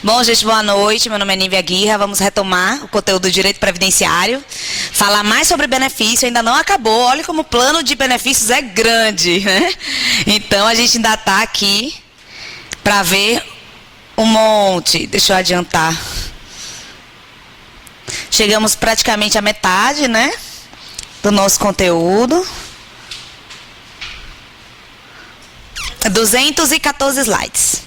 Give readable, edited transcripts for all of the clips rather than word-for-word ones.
Bom, gente, boa noite. Meu nome é Nívia Guirra. Vamos retomar o conteúdo do direito previdenciário. Falar mais sobre benefício. Ainda não acabou. Olha como o plano de benefícios é grande, né? Então, a gente ainda está aqui para ver um monte. Deixa eu adiantar. Chegamos praticamente à metade, né? Do nosso conteúdo. 214 slides.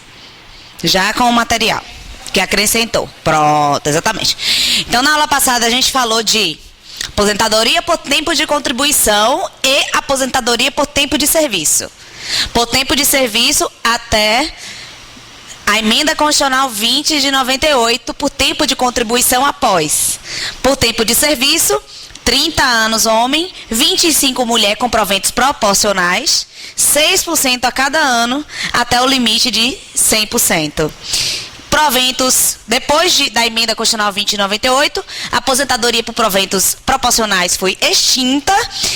Já com o material que acrescentou. Pronto, exatamente. Então, na aula passada, a gente falou de aposentadoria por tempo de contribuição e aposentadoria por tempo de serviço. Por tempo de serviço até a emenda constitucional 20 de 98, por tempo de contribuição após. Por tempo de serviço, 30 anos homem, 25 mulher com proventos proporcionais, 6% a cada ano, até o limite de 100%. Proventos, depois da emenda constitucional 20 de 98, a aposentadoria por proventos proporcionais foi extinta,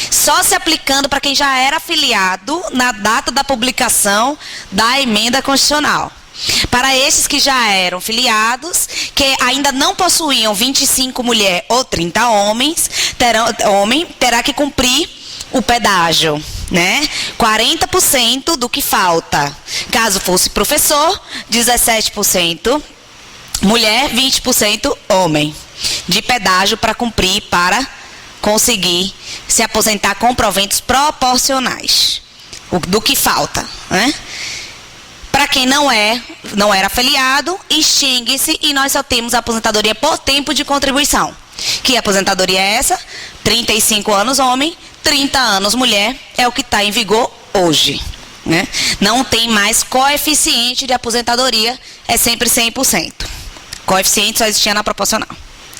só se aplicando para quem já era afiliado na data da publicação da emenda constitucional. Para esses que já eram filiados, que ainda não possuíam 25 mulher ou 30 homens, terá que cumprir o pedágio, né? 40% do que falta. Caso fosse professor, 17% mulher, 20% homem. De pedágio para cumprir, para conseguir se aposentar com proventos proporcionais. Do que falta, né? Para quem não era afiliado, extingue-se e nós só temos a aposentadoria por tempo de contribuição. Que aposentadoria é essa? 35 anos homem, 30 anos mulher, é o que está em vigor hoje. Né? Não tem mais coeficiente de aposentadoria, é sempre 100%. Coeficiente só existia na proporcional.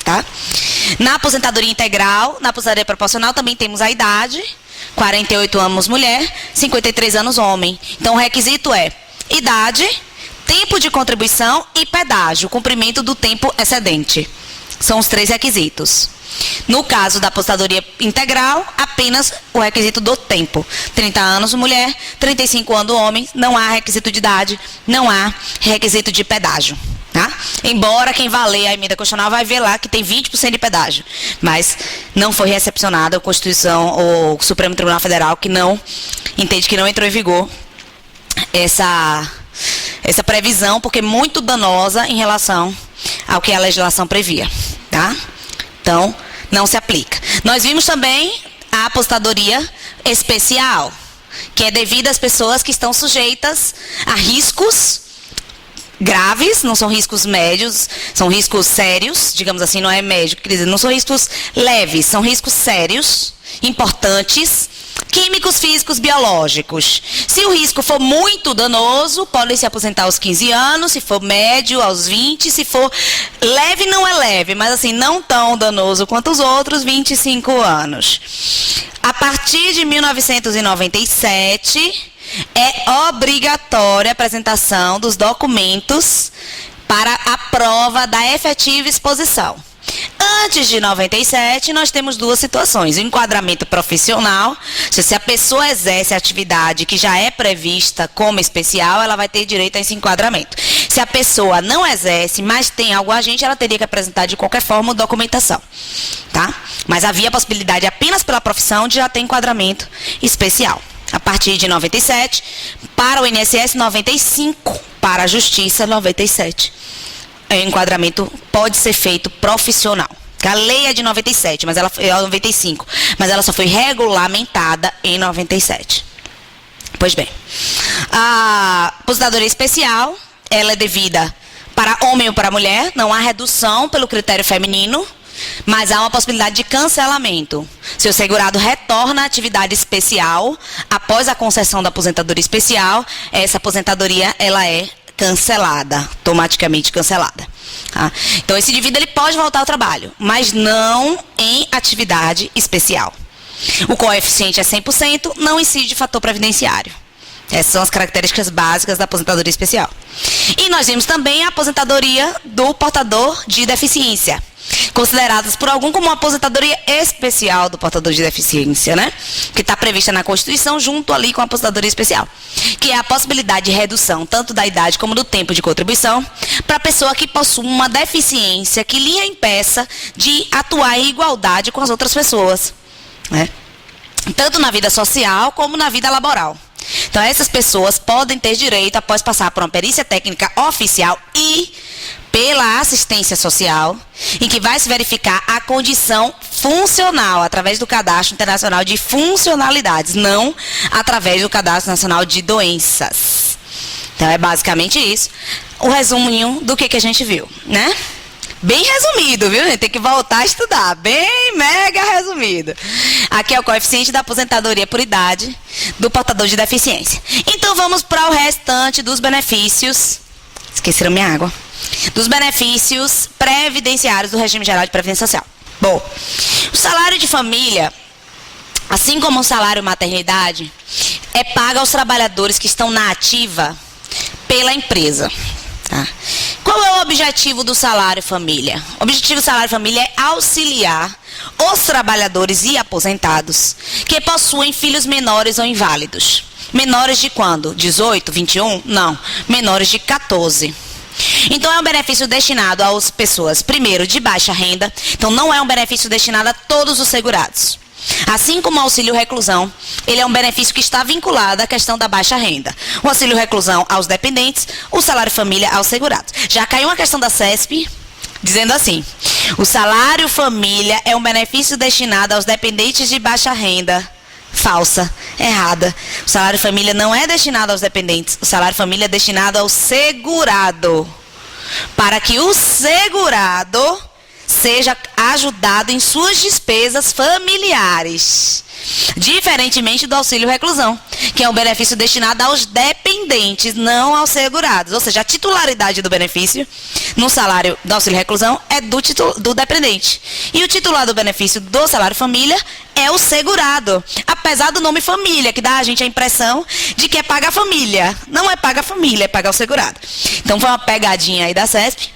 Tá? Na aposentadoria integral, na aposentadoria proporcional também temos a idade, 48 anos mulher, 53 anos homem. Então o requisito é idade, tempo de contribuição e pedágio, cumprimento do tempo excedente. São os 3 requisitos. No caso da aposentadoria integral, apenas o requisito do tempo. 30 anos mulher, 35 anos homem, não há requisito de idade, não há requisito de pedágio. Tá? Embora quem vá ler a emenda constitucional vai ver lá que tem 20% de pedágio. Mas não foi recepcionada a Constituição ou o Supremo Tribunal Federal que não entende que não entrou em vigor essa previsão, porque é muito danosa em relação ao que a legislação previa, tá? Então, não se aplica. Nós vimos também a aposentadoria especial, que é devida às pessoas que estão sujeitas a riscos graves, não são riscos médios, são riscos sérios, digamos assim, não é médio, quer dizer, não são riscos leves, são riscos sérios, importantes, químicos, físicos, biológicos. Se o risco for muito danoso, podem se aposentar aos 15 anos, se for médio, aos 20, se for leve, não é leve, mas assim, não tão danoso quanto os outros, 25 anos. A partir de 1997, é obrigatória a apresentação dos documentos para a prova da efetiva exposição. Antes de 97, nós temos 2 situações. O enquadramento profissional, se a pessoa exerce a atividade que já é prevista como especial, ela vai ter direito a esse enquadramento. Se a pessoa não exerce, mas tem algum agente, ela teria que apresentar de qualquer forma documentação. Tá? Mas havia a possibilidade apenas pela profissão de já ter enquadramento especial. A partir de 97, para o INSS, 95, para a Justiça, 97. O enquadramento pode ser feito profissional. A lei é de 97, mas ela é 95, mas ela só foi regulamentada em 97. Pois bem, a aposentadoria especial, ela é devida para homem ou para mulher, não há redução pelo critério feminino, mas há uma possibilidade de cancelamento. Se o segurado retorna à atividade especial, após a concessão da aposentadoria especial, essa aposentadoria ela é cancelada, automaticamente cancelada. Tá? Então, esse indivíduo ele pode voltar ao trabalho, mas não em atividade especial. O coeficiente é 100%, não incide fator previdenciário. Essas são as características básicas da aposentadoria especial. E nós vimos também a aposentadoria do portador de deficiência. consideradas por algum como uma aposentadoria especial do portador de deficiência, né? Que está prevista na Constituição junto ali com a aposentadoria especial, que é a possibilidade de redução tanto da idade como do tempo de contribuição para a pessoa que possui uma deficiência que lhe impeça de atuar em igualdade com as outras pessoas, né? Tanto na vida social como na vida laboral. Então, essas pessoas podem ter direito, após passar por uma perícia técnica oficial e pela assistência social, em que vai se verificar a condição funcional, através do Cadastro Internacional de Funcionalidades, não através do Cadastro Nacional de Doenças. Então, é basicamente isso. O resuminho do que a gente viu, né? Bem resumido, viu, gente? Tem que voltar a estudar. Bem mega resumido. Aqui é o coeficiente da aposentadoria por idade do portador de deficiência. Então, vamos para o restante dos benefícios. Esqueceram minha água. Dos benefícios previdenciários do regime geral de previdência social. Bom, o salário de família, assim como o salário maternidade, é pago aos trabalhadores que estão na ativa pela empresa. Tá? Qual é o objetivo do salário família? O objetivo do salário família é auxiliar os trabalhadores e aposentados que possuem filhos menores ou inválidos. Menores de quando? 18, 21? Não, menores de 14. Então, é um benefício destinado às pessoas, primeiro, de baixa renda. Então, não é um benefício destinado a todos os segurados. Assim como o auxílio reclusão, ele é um benefício que está vinculado à questão da baixa renda. O auxílio reclusão aos dependentes, o salário família aos segurados. Já caiu uma questão da CESP, dizendo assim: o salário família é um benefício destinado aos dependentes de baixa renda. Falsa, errada. O salário família não é destinado aos dependentes. O salário família é destinado ao segurado. Para que o segurado seja ajudado em suas despesas familiares. Diferentemente do auxílio reclusão, que é um benefício destinado aos dependentes, não aos segurados. Ou seja, a titularidade do benefício no salário do auxílio reclusão é do dependente. E o titular do benefício do salário família é o segurado. Apesar do nome família, que dá a gente a impressão de que é paga a família. Não é paga a família, é paga o segurado. Então foi uma pegadinha aí da CESP,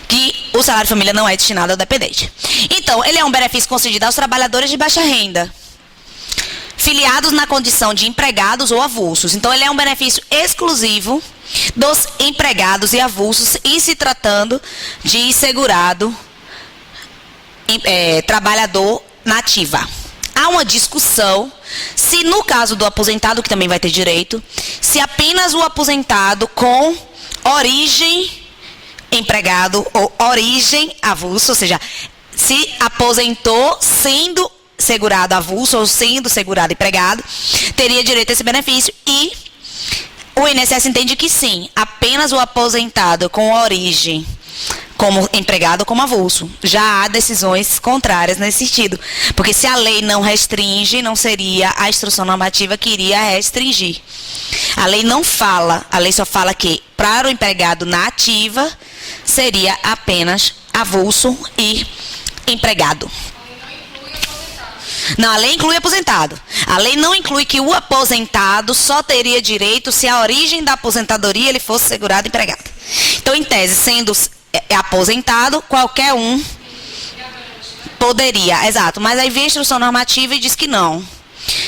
que o salário família não é destinado ao dependente. Então, ele é um benefício concedido aos trabalhadores de baixa renda, filiados na condição de empregados ou avulsos. Então, ele é um benefício exclusivo dos empregados e avulsos, em se tratando de segurado, trabalhador na ativa. Há uma discussão se, no caso do aposentado, que também vai ter direito, se apenas o aposentado com origem empregado ou origem avulso, ou seja, se aposentou sendo segurado avulso ou sendo segurado empregado, teria direito a esse benefício. E o INSS entende que sim, apenas o aposentado com origem como empregado ou como avulso. Já há decisões contrárias nesse sentido, porque se a lei não restringe, não seria a instrução normativa que iria restringir. A lei não fala, a lei só fala que para o empregado na ativa seria apenas avulso e empregado. Não, a lei inclui aposentado. A lei não inclui que o aposentado só teria direito se a origem da aposentadoria ele fosse segurado empregado. Então, em tese, sendo aposentado, qualquer um poderia, exato. Mas aí vem a instrução normativa e diz que não.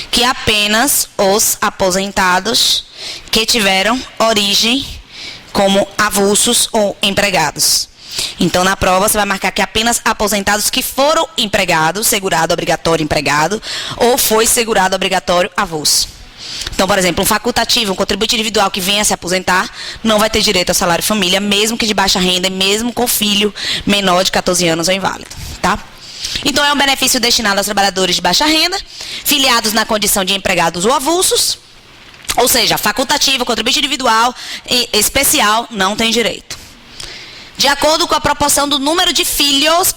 Que apenas os aposentados que tiveram origem como avulsos ou empregados. Então, na prova, você vai marcar que apenas aposentados que foram empregados, segurado obrigatório empregado, ou foi segurado obrigatório avulso. Então, por exemplo, um facultativo, um contribuinte individual que venha se aposentar, não vai ter direito ao salário família, mesmo que de baixa renda, mesmo com filho menor de 14 anos ou inválido, tá? Então, é um benefício destinado aos trabalhadores de baixa renda, filiados na condição de empregados ou avulsos, ou seja, facultativo, contribuinte individual e especial, não tem direito. De acordo com a proporção do número de filhos,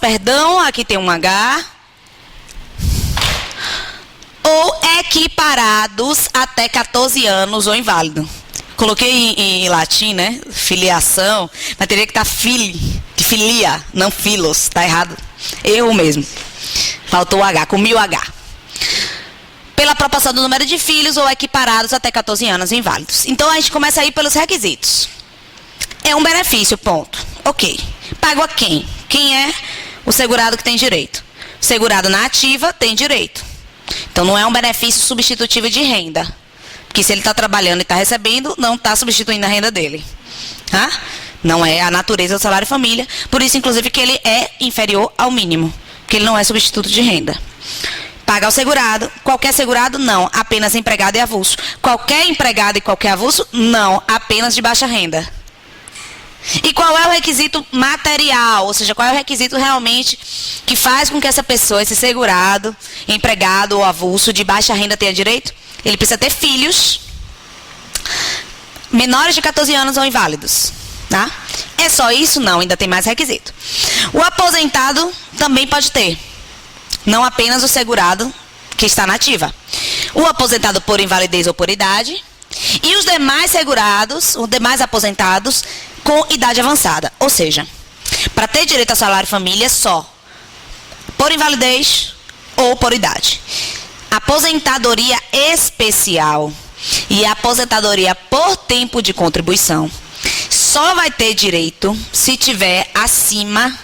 aqui tem um H, ou equiparados até 14 anos ou inválido. Coloquei em latim, né? Filiação, mas teria que estar de filia, não filos, tá errado. Erro mesmo. Faltou o H, comi o H. Pela proporção do número de filhos ou equiparados até 14 anos inválidos. Então, a gente começa aí pelos requisitos. É um benefício, ponto. Ok. Pago a quem? Quem é o segurado que tem direito? Segurado na ativa tem direito. Então não é um benefício substitutivo de renda. Porque se ele está trabalhando e está recebendo, não está substituindo a renda dele. Tá? Não é a natureza do salário família. Por isso, inclusive, que ele é inferior ao mínimo. Porque ele não é substituto de renda. Paga ao segurado. Qualquer segurado, não. Apenas empregado e avulso. Qualquer empregado e qualquer avulso, não. Apenas de baixa renda. E qual é o requisito material? Ou seja, qual é o requisito realmente que faz com que essa pessoa, esse segurado, empregado ou avulso de baixa renda tenha direito? Ele precisa ter filhos menores de 14 anos ou inválidos. Tá? É só isso? Não, ainda tem mais requisito. O aposentado também pode ter. Não apenas o segurado que está na ativa. O aposentado por invalidez ou por idade. E os demais segurados, os demais aposentados com idade avançada. Ou seja, para ter direito ao salário família só por invalidez ou por idade. Aposentadoria especial e aposentadoria por tempo de contribuição só vai ter direito se tiver acima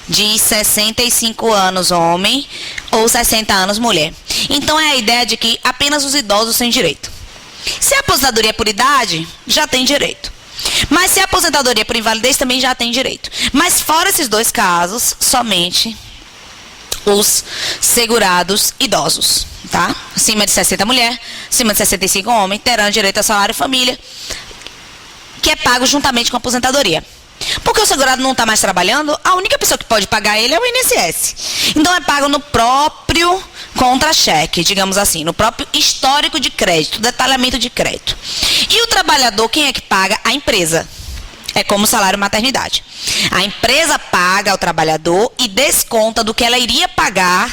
de 65 anos homem ou 60 anos mulher. Então é a ideia de que apenas os idosos têm direito. Se a aposentadoria é por idade, já tem direito. Mas se a aposentadoria é por invalidez, também já tem direito. Mas fora esses dois casos, somente os segurados idosos, tá? Acima de 60 mulher, acima de 65 homem, terão direito ao salário família, que é pago juntamente com a aposentadoria. Porque o segurado não está mais trabalhando, a única pessoa que pode pagar ele é o INSS. Então é pago no próprio contra-cheque, digamos assim, no próprio histórico de crédito, detalhamento de crédito. E o trabalhador, quem é que paga? A empresa. É como o salário maternidade. A empresa paga ao trabalhador e desconta do que ela iria pagar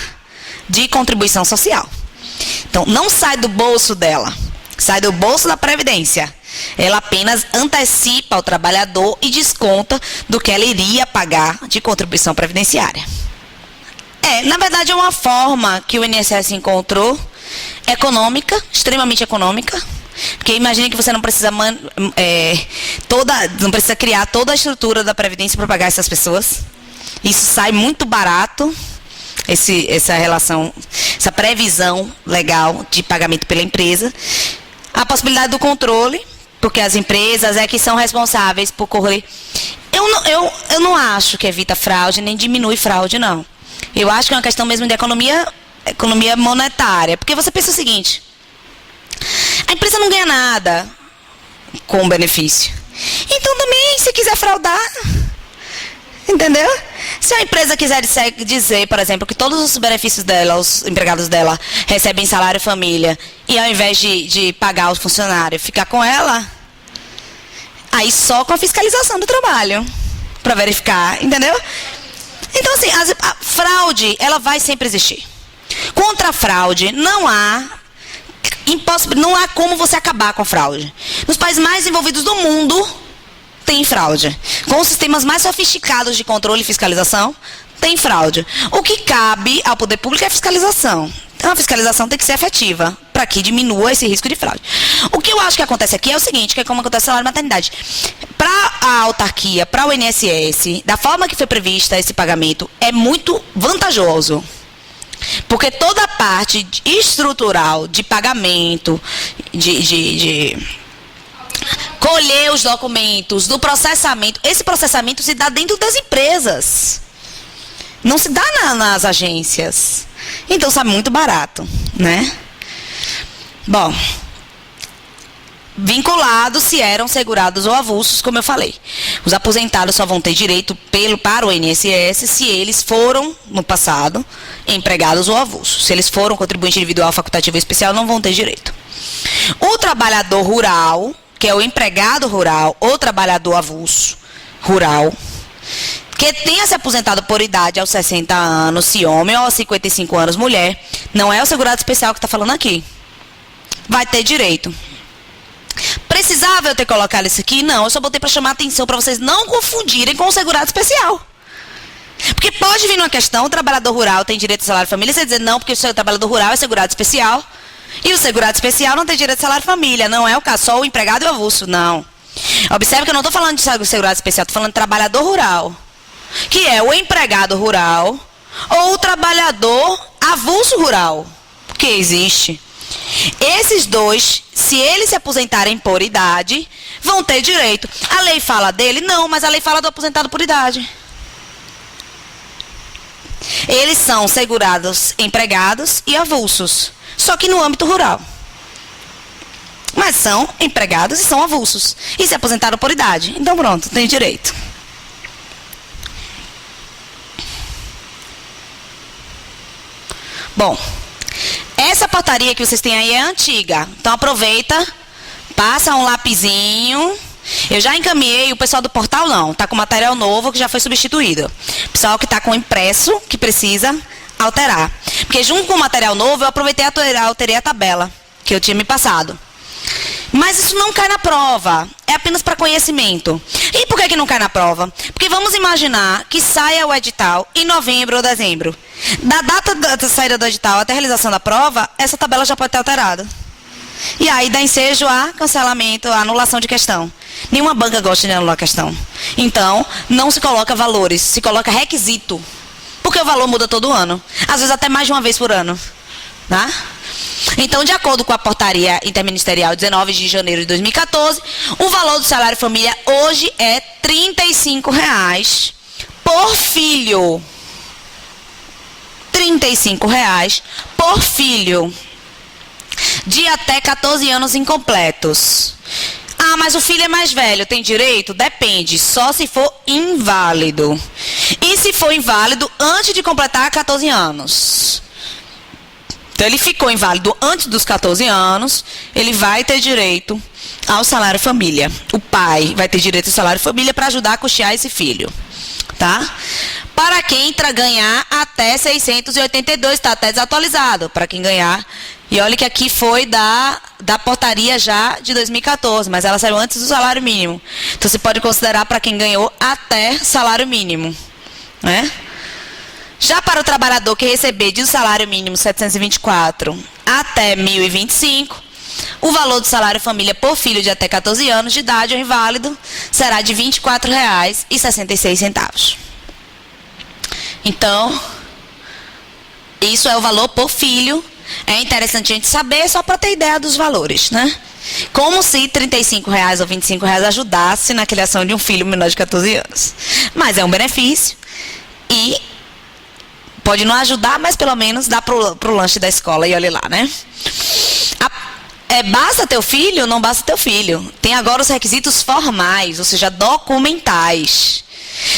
de contribuição social. Então, não sai do bolso dela, sai do bolso da Previdência. Ela apenas antecipa ao trabalhador e desconta do que ela iria pagar de contribuição previdenciária. Na verdade, é uma forma que o INSS encontrou econômica, extremamente econômica. Porque imagine que você não precisa não precisa criar toda a estrutura da Previdência para pagar essas pessoas. Isso sai muito barato, essa relação, essa previsão legal de pagamento pela empresa. A possibilidade do controle, porque as empresas é que são responsáveis por correr. Eu não acho que evita fraude, nem diminui fraude, não. Eu acho que é uma questão mesmo de economia monetária. Porque você pensa o seguinte: a empresa não ganha nada com o benefício. Então também, se quiser fraudar, entendeu? Se a empresa quiser dizer, por exemplo, que todos os benefícios dela, os empregados dela, recebem salário família, e ao invés de pagar o funcionário, ficar com ela, aí só com a fiscalização do trabalho, para verificar, entendeu? Então, assim, a fraude, ela vai sempre existir. Contra a fraude, não há como você acabar com a fraude. Nos países mais desenvolvidos do mundo, tem fraude. Com os sistemas mais sofisticados de controle e fiscalização, tem fraude. O que cabe ao poder público é a fiscalização. Então, a fiscalização tem que ser efetiva, para que diminua esse risco de fraude. O que eu acho que acontece aqui é o seguinte, que é como acontece no salário maternidade. Para a autarquia, para o INSS, da forma que foi prevista esse pagamento, é muito vantajoso. Porque toda a parte estrutural de pagamento, de colher os documentos, do processamento, esse processamento se dá dentro das empresas. Não se dá nas agências. Então, sai muito barato, né? Bom, vinculados se eram segurados ou avulsos, como eu falei. Os aposentados só vão ter direito para o INSS se eles foram, no passado, empregados ou avulsos. Se eles foram contribuinte individual, facultativo ou especial, não vão ter direito. O trabalhador rural, que é o empregado rural ou trabalhador avulso rural, que tenha se aposentado por idade aos 60 anos, se homem, ou aos 55 anos, mulher, não é o segurado especial que está falando aqui, vai ter direito. Precisava eu ter colocado isso aqui? Não, eu só botei para chamar a atenção para vocês não confundirem com o segurado especial. Porque pode vir uma questão, o trabalhador rural tem direito ao salário família, você dizer não, porque o trabalhador rural é segurado especial, e o segurado especial não tem direito ao salário família, não é o caso, só o empregado e o avulso, não. Observe que eu não estou falando de segurado especial, estou falando de trabalhador rural. que é o empregado rural ou o trabalhador avulso rural, que existe. Esses dois, se eles se aposentarem por idade, vão ter direito. A lei fala dele? Não, mas a lei fala do aposentado por idade. Eles são segurados, empregados e avulsos, só que no âmbito rural. Mas são empregados e são avulsos. E se aposentaram por idade. Então pronto, tem direito. Bom, essa portaria que vocês têm aí é antiga. Então aproveita, passa um lapisinho. Eu já encaminhei, o pessoal do portal não. Está com material novo que já foi substituído. O pessoal que está com impresso, que precisa alterar. Porque junto com o material novo, eu aproveitei e alterei a tabela que eu tinha me passado. Mas isso não cai na prova, é apenas para conhecimento. E por que não cai na prova? Porque vamos imaginar que saia o edital em novembro ou dezembro. Da data da saída do edital até a realização da prova, essa tabela já pode ter alterado. E aí dá ensejo a cancelamento, a anulação de questão. Nenhuma banca gosta de anular a questão. Então, não se coloca valores, se coloca requisito. Porque o valor muda todo ano. Às vezes até mais de uma vez por ano. Tá? Então, de acordo com a portaria interministerial 19 de janeiro de 2014, o valor do salário família hoje é R$ 35,00 por filho. R$ 35,00 por filho. De até 14 anos incompletos. Ah, mas o filho é mais velho, tem direito? Depende, só se for inválido. E se for inválido antes de completar 14 anos? Então, ele ficou inválido antes dos 14 anos, ele vai ter direito ao salário família. O pai vai ter direito ao salário família para ajudar a custear esse filho. Tá? Para quem ganhar até 682, está até desatualizado. Para quem ganhar. E olha que aqui foi da portaria já de 2014, mas ela saiu antes do salário mínimo. Então, você pode considerar para quem ganhou até salário mínimo. Né? Já para o trabalhador que receber de salário mínimo 724 até 1.025, o valor do salário família por filho de até 14 anos de idade ou inválido será de R$ 24,66. Então, isso é o valor por filho. É interessante a gente saber só para ter ideia dos valores, né? Como se R$ 35,00 ou R$ 25,00 ajudasse na criação de um filho menor de 14 anos. Mas é um benefício e pode não ajudar, mas pelo menos dá pro lanche da escola e olha lá, né? Basta teu filho? Não basta teu filho. Tem agora os requisitos formais, ou seja, documentais.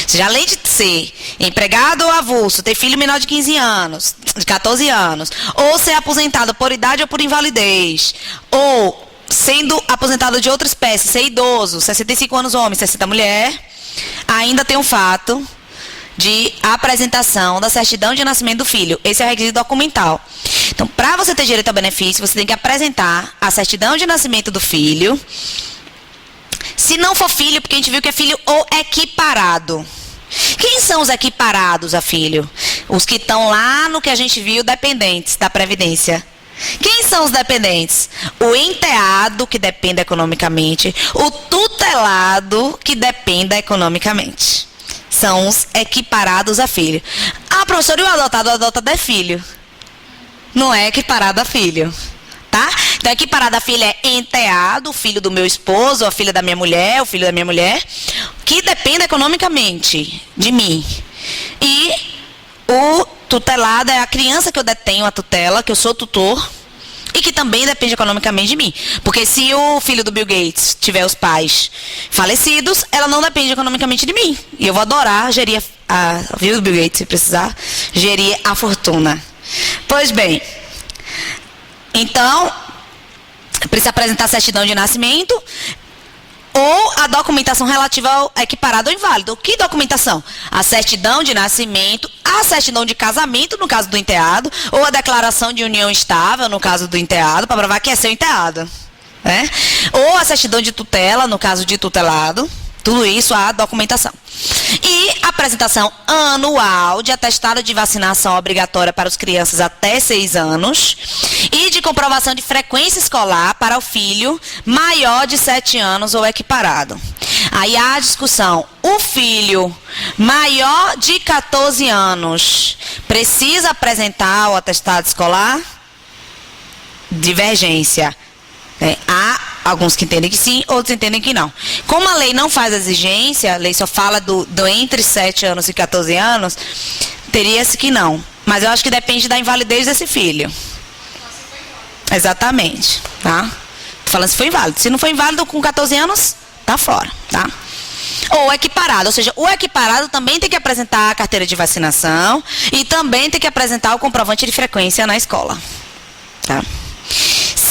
Ou seja, além de ser empregado ou avulso, ter filho menor de 15 anos, de 14 anos, ou ser aposentado por idade ou por invalidez, ou sendo aposentado de outra espécie, ser idoso, 65 anos homem, 60 mulher, ainda tem o fato de apresentação da certidão de nascimento do filho. Esse é o requisito documental. Então, para você ter direito ao benefício, você tem que apresentar a certidão de nascimento do filho. Se não for filho, porque a gente viu que é filho ou equiparado. Quem são os equiparados a filho? Os que estão lá no que a gente viu, dependentes da Previdência. Quem são os dependentes? O enteado, que depende economicamente. O tutelado, que depende economicamente. São os equiparados a filho. Ah, professor, e o adotado? O adotado é filho. Não é equiparado a filho. Tá? Então, equiparado a filho é enteado, o filho do meu esposo, a filha da minha mulher, o filho da minha mulher, que depende economicamente de mim. E o tutelado é a criança que eu detenho a tutela, que eu sou tutor, e que também depende economicamente de mim. Porque se o filho do Bill Gates tiver os pais falecidos, ela não depende economicamente de mim. E eu vou adorar gerir viu, Bill Gates, se precisar, gerir a fortuna. Pois bem, então, precisa apresentar a certidão de nascimento ou a documentação relativa ao equiparado ou inválido. Que documentação? A certidão de nascimento, a certidão de casamento, no caso do enteado, ou a declaração de união estável, no caso do enteado, para provar que é seu enteado. Né? Ou a certidão de tutela, no caso de tutelado. Tudo isso a documentação. E apresentação anual de atestado de vacinação obrigatória para as crianças até 6 anos e de comprovação de frequência escolar para o filho maior de 7 anos ou equiparado. Aí há a discussão, o filho maior de 14 anos precisa apresentar o atestado escolar? Divergência. Há alguns que entendem que sim, outros entendem que não. Como a lei não faz exigência, a lei só fala do entre 7 anos e 14 anos, teria-se que não. Mas eu acho que depende da invalidez desse filho. Exatamente, tá? Tô falando se foi inválido. Se não foi inválido com 14 anos, tá fora, tá? Ou equiparado, ou seja, o equiparado também tem que apresentar a carteira de vacinação e também tem que apresentar o comprovante de frequência na escola, tá?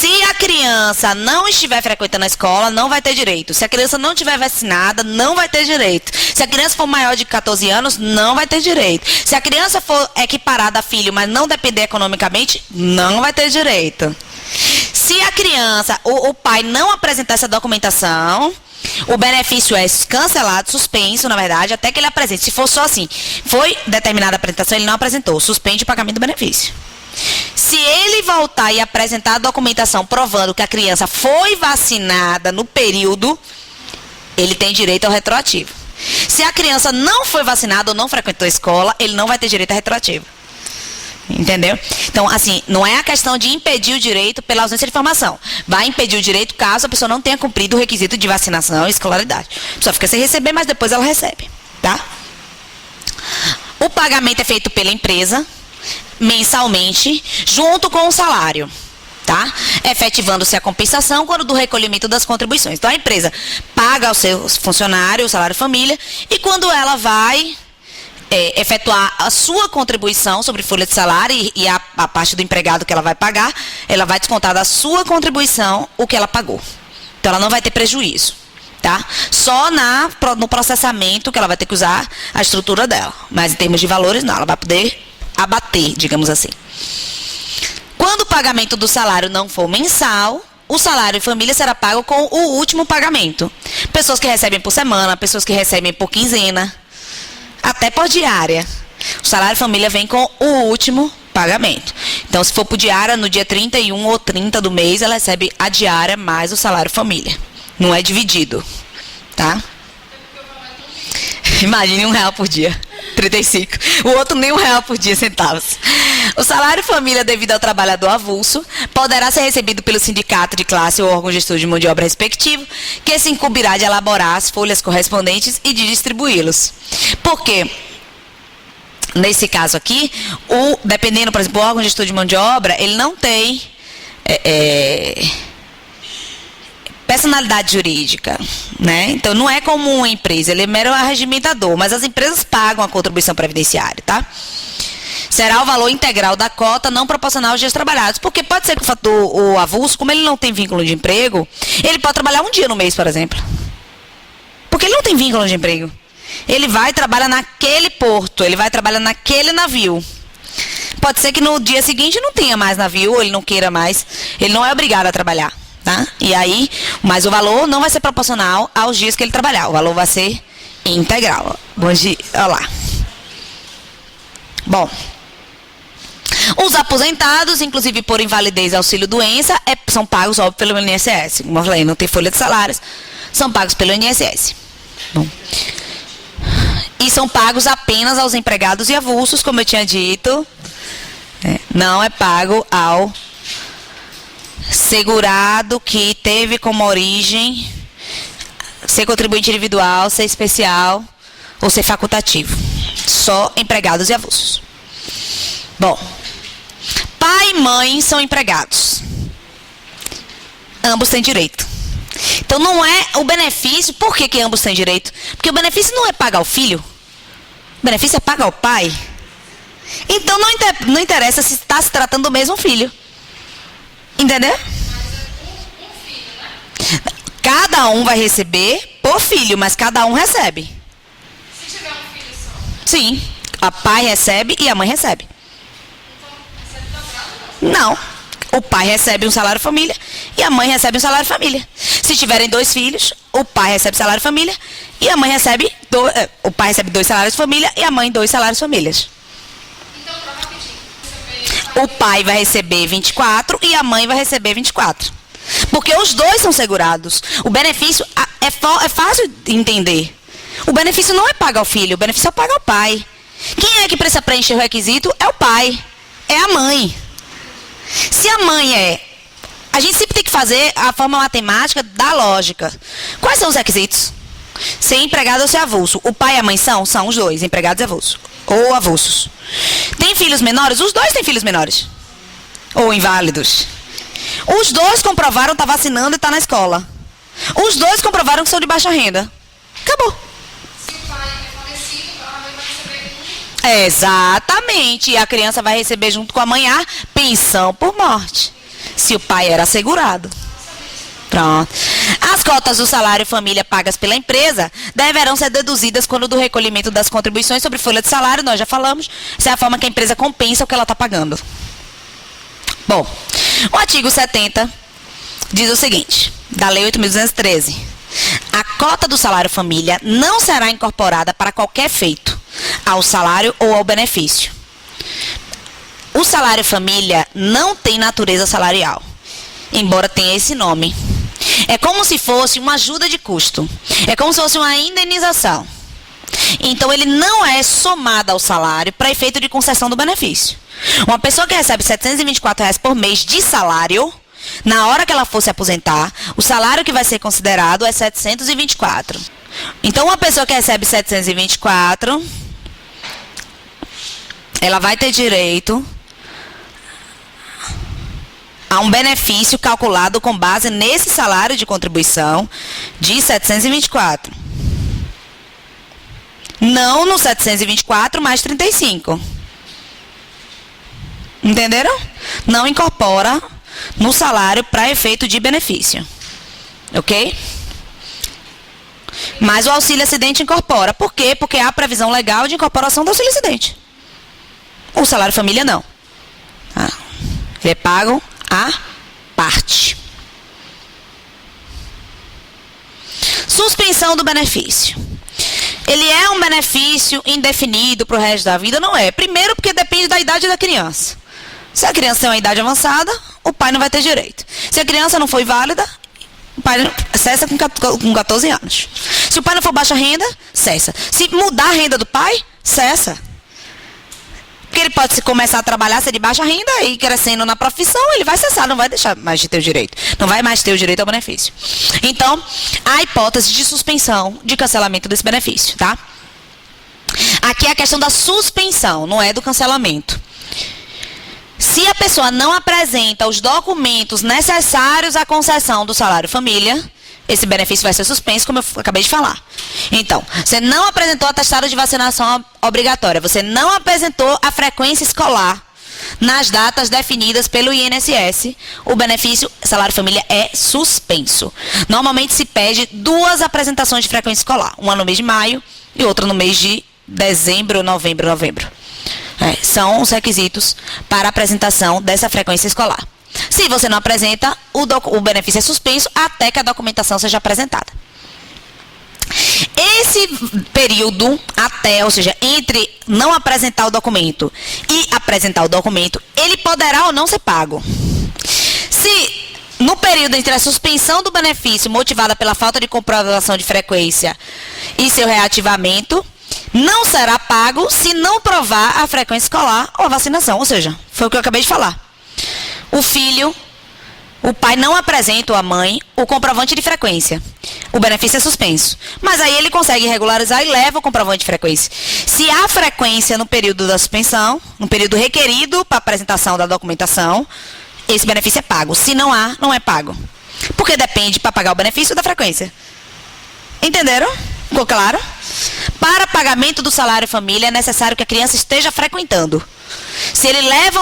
Se a criança não estiver frequentando a escola, não vai ter direito. Se a criança não estiver vacinada, não vai ter direito. Se a criança for maior de 14 anos, não vai ter direito. Se a criança for equiparada a filho, mas não depender economicamente, não vai ter direito. Se a criança, o pai não apresentar essa documentação, o benefício é cancelado, suspenso, na verdade, até que ele apresente. Se for só assim, foi determinada a apresentação, ele não apresentou, suspende o pagamento do benefício. Se ele voltar e apresentar a documentação provando que a criança foi vacinada no período, ele tem direito ao retroativo. Se a criança não foi vacinada ou não frequentou a escola, ele não vai ter direito ao retroativo. Entendeu? Então, assim, não é a questão de impedir o direito pela ausência de informação. Vai impedir o direito caso a pessoa não tenha cumprido o requisito de vacinação e escolaridade. A pessoa fica sem receber, mas depois ela recebe, tá? O pagamento é feito pela empresa mensalmente, junto com o salário, tá? Efetivando-se a compensação quando do recolhimento das contribuições. Então, a empresa paga aos seus funcionários, o salário família, e quando ela vai efetuar a sua contribuição sobre folha de salário e a parte do empregado que ela vai pagar, ela vai descontar da sua contribuição o que ela pagou. Então, ela não vai ter prejuízo, tá? Só no processamento que ela vai ter que usar a estrutura dela. Mas em termos de valores, não, ela vai poder abater, digamos assim. Quando o pagamento do salário não for mensal, o salário de família será pago com o último pagamento. Pessoas que recebem por semana, pessoas que recebem por quinzena, até por diária. O salário de família vem com o último pagamento. Então, se for por diária, no dia 31 ou 30 do mês, ela recebe a diária mais o salário família. Não é dividido, tá? Imagine R$1 por dia. 35. O outro nem R$1 por dia, centavos. O salário família devido ao trabalhador avulso poderá ser recebido pelo sindicato de classe ou órgão gestor de mão de obra respectivo, que se incumbirá de elaborar as folhas correspondentes e de distribuí-los. Por quê? Nesse caso aqui, dependendo, por exemplo, o órgão gestor de mão de obra, ele não tem personalidade jurídica, né? Então, não é como uma empresa, ele é mero arregimentador, mas as empresas pagam a contribuição previdenciária, tá? Será o valor integral da cota não proporcional aos dias trabalhados, porque pode ser que o avulso, como ele não tem vínculo de emprego, ele pode trabalhar um dia no mês, por exemplo. Porque ele não tem vínculo de emprego. Ele vai trabalhar naquele porto, ele vai trabalhar naquele navio. Pode ser que no dia seguinte não tenha mais navio, ou ele não queira mais, ele não é obrigado a trabalhar. Tá? E aí, mas o valor não vai ser proporcional aos dias que ele trabalhar. O valor vai ser integral. Bom dia, olha lá. Bom, os aposentados, inclusive por invalidez, auxílio doença, são pagos, óbvio, pelo INSS. Como eu falei, não tem folha de salários, são pagos pelo INSS. Bom. E são pagos apenas aos empregados e avulsos, como eu tinha dito. Não é pago ao segurado que teve como origem ser contribuinte individual, ser especial ou ser facultativo. Só empregados e avulsos. Bom, pai e mãe são empregados. Ambos têm direito. Então não é o benefício, por que ambos têm direito? Porque o benefício não é pagar o filho, o benefício é pagar o pai. Então não interessa se está se tratando do mesmo filho. Entendeu? Cada um vai receber por filho, mas cada um recebe. Se tiver um filho só? Sim, a pai recebe e a mãe recebe. Então, recebe dobrado ou não? o pai recebe um salário família e a mãe recebe um salário família. Se tiverem 2 filhos, o pai recebe salário família e a mãe recebe o pai recebe 2 salários família e a mãe 2 salários famílias. Então, para rapidinho. O pai vai receber 24 e a mãe vai receber 24. Porque os dois são segurados. O benefício é fácil de entender. O benefício não é pagar o filho, o benefício é pagar o pai. Quem é que precisa preencher o requisito? É o pai. É a mãe. Se a mãe a gente sempre tem que fazer a forma matemática da lógica. Quais são os requisitos? Ser empregado ou ser avulso. O pai e a mãe são os dois, empregados e avulsos. Ou avulsos. Tem filhos menores? Os dois têm filhos menores. Ou inválidos. Os dois comprovaram estar vacinando e estar na escola. Os dois comprovaram que são de baixa renda. Acabou. Se o pai é falecido, a mãe vai receber Exatamente. E a criança vai receber junto com a mãe a pensão por morte. Se o pai era assegurado. Pronto. As cotas do salário família pagas pela empresa deverão ser deduzidas quando do recolhimento das contribuições sobre folha de salário, nós já falamos. Essa é a forma que a empresa compensa o que ela está pagando. Bom, o artigo 70 diz o seguinte, da Lei 8.213. A cota do salário família não será incorporada para qualquer efeito ao salário ou ao benefício. O salário família não tem natureza salarial, embora tenha esse nome. É como se fosse uma ajuda de custo. É como se fosse uma indenização. Então, ele não é somado ao salário para efeito de concessão do benefício. Uma pessoa que recebe R$ 724 por mês de salário, na hora que ela for se aposentar, o salário que vai ser considerado é 724. Então, uma pessoa que recebe 724, ela vai ter direito a um benefício calculado com base nesse salário de contribuição de 724. Não no 724 mais 35. Entenderam? Não incorpora no salário para efeito de benefício. Ok? Mas o auxílio acidente incorpora. Por quê? Porque há previsão legal de incorporação do auxílio acidente. O salário família não. Ele é pago à parte. Suspensão do benefício. Ele é um benefício indefinido para o resto da vida? Não é. Primeiro porque depende da idade da criança. Se a criança tem uma idade avançada, o pai não vai ter direito. Se a criança não foi válida, o pai cessa com 14 anos. Se o pai não for baixa renda, cessa. Se mudar a renda do pai, cessa. Porque ele pode começar a trabalhar, ser de baixa renda, e crescendo na profissão, ele vai cessar, não vai deixar mais de ter o direito. Não vai mais ter o direito ao benefício. Então, há hipótese de suspensão, de cancelamento desse benefício, tá? Aqui é a questão da suspensão, não é do cancelamento. Se a pessoa não apresenta os documentos necessários à concessão do salário família, esse benefício vai ser suspenso, como eu acabei de falar. Então, você não apresentou atestado de vacinação obrigatória, você não apresentou a frequência escolar nas datas definidas pelo INSS, o benefício salário família é suspenso. Normalmente se pede 2 apresentações de frequência escolar, uma no mês de maio e outra no mês de dezembro, novembro. São os requisitos para a apresentação dessa frequência escolar. Se você não apresenta, o benefício é suspenso até que a documentação seja apresentada. Esse período até, ou seja, entre não apresentar o documento e apresentar o documento, ele poderá ou não ser pago. Se no período entre a suspensão do benefício motivada pela falta de comprovação de frequência e seu reativamento, não será pago se não provar a frequência escolar ou a vacinação. Ou seja, foi o que eu acabei de falar. O pai não apresenta, ou a mãe, o comprovante de frequência. O benefício é suspenso. Mas aí ele consegue regularizar e leva o comprovante de frequência. Se há frequência no período da suspensão, no período requerido para apresentação da documentação, esse benefício é pago. Se não há, não é pago. Porque depende para pagar o benefício da frequência. Entenderam? Ficou claro? Para pagamento do salário família é necessário que a criança esteja frequentando. Se ele leva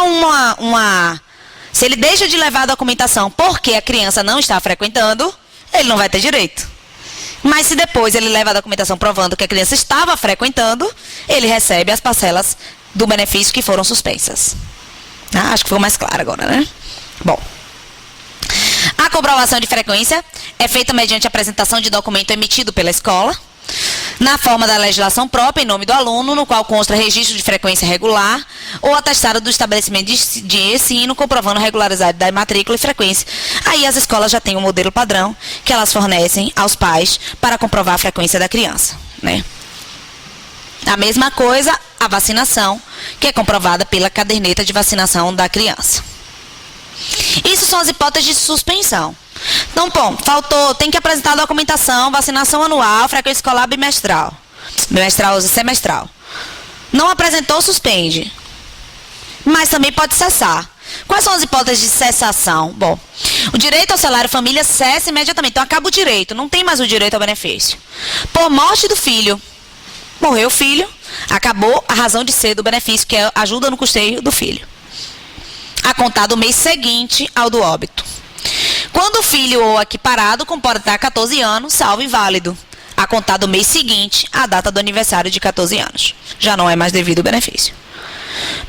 se ele deixa de levar a documentação porque a criança não está frequentando, ele não vai ter direito. Mas se depois ele leva a documentação provando que a criança estava frequentando, ele recebe as parcelas do benefício que foram suspensas. Acho que ficou mais claro agora, né? Bom, a comprovação de frequência é feita mediante a apresentação de documento emitido pela escola, na forma da legislação própria, em nome do aluno, no qual consta registro de frequência regular ou atestado do estabelecimento de ensino, comprovando a regularidade da matrícula e frequência. Aí as escolas já têm um modelo padrão que elas fornecem aos pais para comprovar a frequência da criança, né? A mesma coisa, a vacinação, que é comprovada pela caderneta de vacinação da criança. Isso são as hipóteses de suspensão. Então, bom, faltou, tem que apresentar a documentação, vacinação anual, frequência escolar bimestral, semestral. Não apresentou, suspende. Mas também pode cessar. Quais são as hipóteses de cessação? Bom, o direito ao salário família cessa imediatamente. Então, acaba o direito, não tem mais o direito ao benefício. Por morte do filho. Morreu o filho, acabou a razão de ser do benefício, que é ajuda no custeio do filho. A contar do mês seguinte ao do óbito. Quando o filho ou equiparado comportar 14 anos, salvo inválido. A contar do mês seguinte, à data do aniversário de 14 anos. Já não é mais devido o benefício.